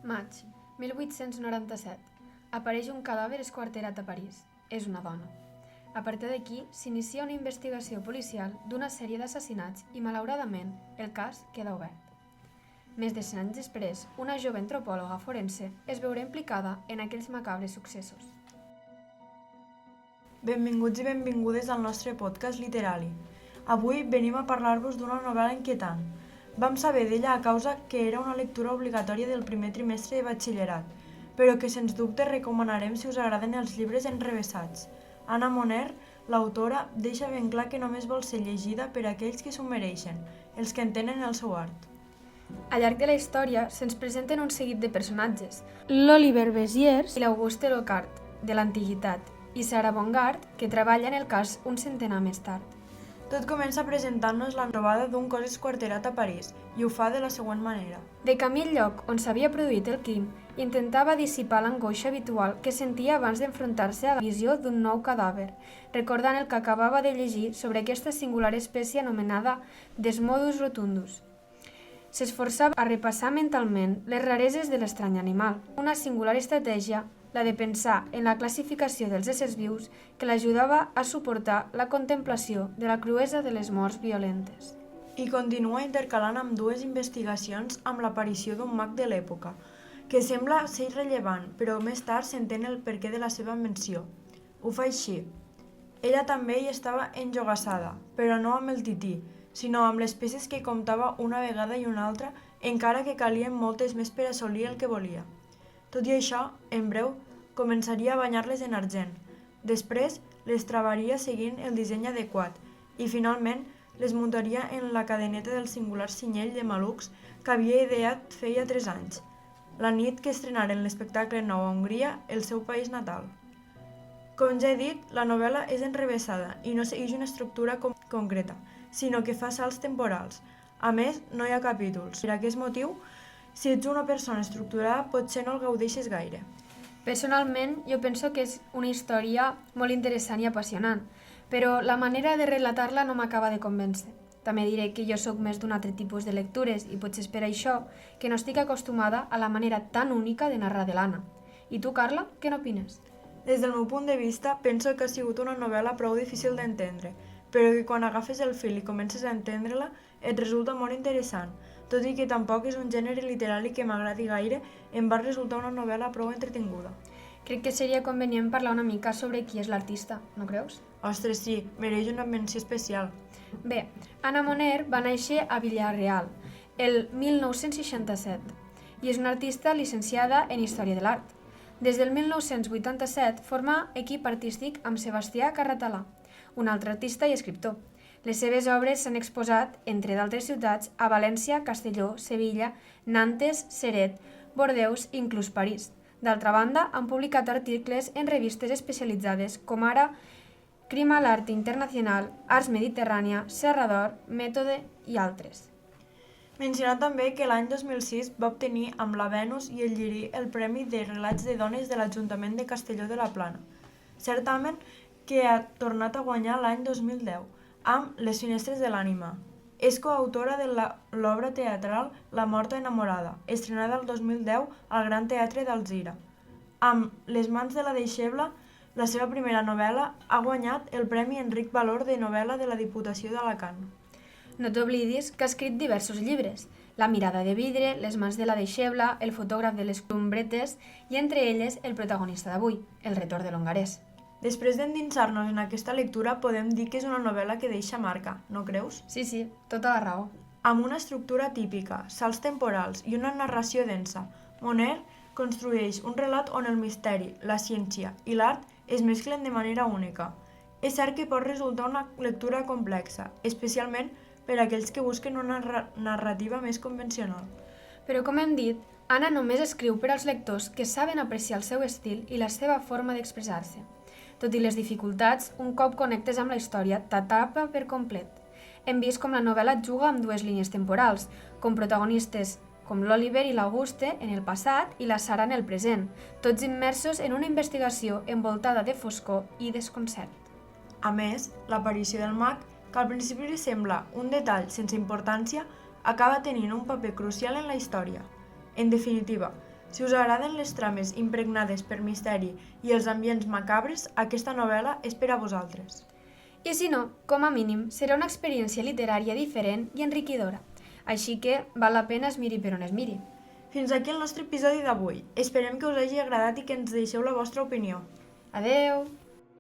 Maig, 1897. Apareix un cadàver esquarterat a París. És una dona. A partir d'aquí, s'inicia una investigació policial d'una sèrie d'assassinats i, malauradament, el cas queda obert. Més de 100 anys després, una jove antropòloga forense es veurà implicada en aquells macabres successos. Benvinguts i benvingudes al nostre podcast literari. Avui venim a parlar-vos d'una novel·la inquietant. Vam saber d'ella a causa que era una lectura obligatòria del primer trimestre de batxillerat, però que sens dubte recomanarem si us agraden els llibres enrevessats. Anna Moner, l'autora, deixa ben clar que només vol ser llegida per aquells que s'ho mereixen, els que entenen el seu art. Al llarg de la història se'ns presenten un seguit de personatges, l'Oliver Besiers i l'Auguste Locard, de l'Antiguitat, i Sarah Bongard, que treballa en el cas un centenar més tard. Tot comença presentant-nos la trobada d'un cos esquarterat a París, i ho fa de la següent manera. De camí al lloc on s'havia produït el crim, intentava dissipar l'angoixa habitual que sentia abans d'enfrontar-se a la visió d'un nou cadàver, recordant el que acabava de llegir sobre aquesta singular espècie anomenada Desmodus rotundus. S'esforçava a repassar mentalment les rareses de l'estrany animal, una singular estratègia, la de pensar en la classificació dels éssers vius, que l'ajudava a suportar la contemplació de la cruesa de les morts violentes. I continua intercalant amb dues investigacions amb l'aparició d'un mag de l'època, que sembla ser irrellevant, però més tard s'entén el perquè de la seva menció. Ho fa així. Ella també hi estava enjogassada, però no amb el tití, sinó amb les peces que comptava una vegada i una altra, encara que calien moltes més per assolir el que volia. Tot i això, en breu, començaria a banyar-les en argent. Després, les travaria seguint el disseny adequat i, finalment, les muntaria en la cadeneta del singular cinyell de malucs que havia ideat feia 3 anys, la nit que estrenaren l'espectacle nou a Hongria, el seu país natal. Com ja he dit, la novel·la és enrevessada i no segueix una estructura concreta, sinó que fa salts temporals. A més, no hi ha capítols. Per aquest motiu, si ets una persona estructurada, potser no el gaudeixes gaire. Personalment, jo penso que és una història molt interessant i apassionant, però la manera de relatar-la no m'acaba de convèncer. També diré que jo sóc més d'un altre tipus de lectures i potser és per això que no estic acostumada a la manera tan única de narrar de l'Anna. I tu, Carla, què n'opines? Des del meu punt de vista, penso que ha sigut una novel·la prou difícil d'entendre, però que quan agafes el fil i comences a entendre-la, et resulta molt interessant. Tot i que tampoc és un gènere literari que m'agradi gaire, em va resultar una novel·la prou entretinguda. Crec que seria convenient parlar una mica sobre qui és l'artista, no creus? Ostres, sí, mereix una menció especial. Bé, Anna Moner va néixer a Villarreal el 1967 i és una artista llicenciada en Història de l'Art. Des del 1987 forma equip artístic amb Sebastià Carratalà, un altre artista i escriptor. Les seves obres s'han exposat, entre d'altres ciutats, a València, Castelló, Sevilla, Nantes, Ceret, Bordeus i inclús París. D'altra banda, han publicat articles en revistes especialitzades com ara Crim a l'Arte Internacional, Arts Mediterrània, Serra d'Or, Mètode i altres. Mencionar també que l'any 2006 va obtenir amb la Venus i el Lliri el Premi de Relats de Dones de l'Ajuntament de Castelló de la Plana, certament que ha tornat a guanyar l'any 2010, amb Les finestres de l'ànima. És coautora de l'obra teatral La morta enamorada, estrenada el 2010 al Gran Teatre d'Alzira. Amb Les mans de la deixebla, la seva primera novel·la, ha guanyat el Premi Enric Valor de novel·la de la Diputació d'Alacant. No t'oblidis que ha escrit diversos llibres, La mirada de vidre, Les mans de la deixebla, El fotògraf de les clombretes i entre elles el protagonista d'avui, El retorn de l'hongarès. Després d'endinsar-nos en aquesta lectura, podem dir que és una novel·la que deixa marca, no creus? Sí, tota la raó. Amb una estructura típica, salts temporals i una narració densa, Moner construeix un relat on el misteri, la ciència i l'art es mesclen de manera única. És cert que pot resultar una lectura complexa, especialment per a aquells que busquen una narrativa més convencional. Però com hem dit, Anna només escriu per als lectors que saben apreciar el seu estil i la seva forma d'expressar-se. Tot i les dificultats, un cop connectes amb la història, t'atrapa per complet. Hem vist com la novel·la juga amb dues línies temporals, com protagonistes com l'Oliver i l'Auguste en el passat i la Sara en el present, tots immersos en una investigació envoltada de foscor i desconcert. A més, l'aparició del mag, que al principi li sembla un detall sense importància, acaba tenint un paper crucial en la història. En definitiva, Si us agraden les trames impregnades per misteri i els ambients macabres, aquesta novel·la és per a vosaltres. I si no, com a mínim, serà una experiència literària diferent i enriquidora. Així que val la pena es miri per on es miri. Fins aquí el nostre episodi d'avui. Esperem que us hagi agradat i que ens deixeu la vostra opinió. Adeu!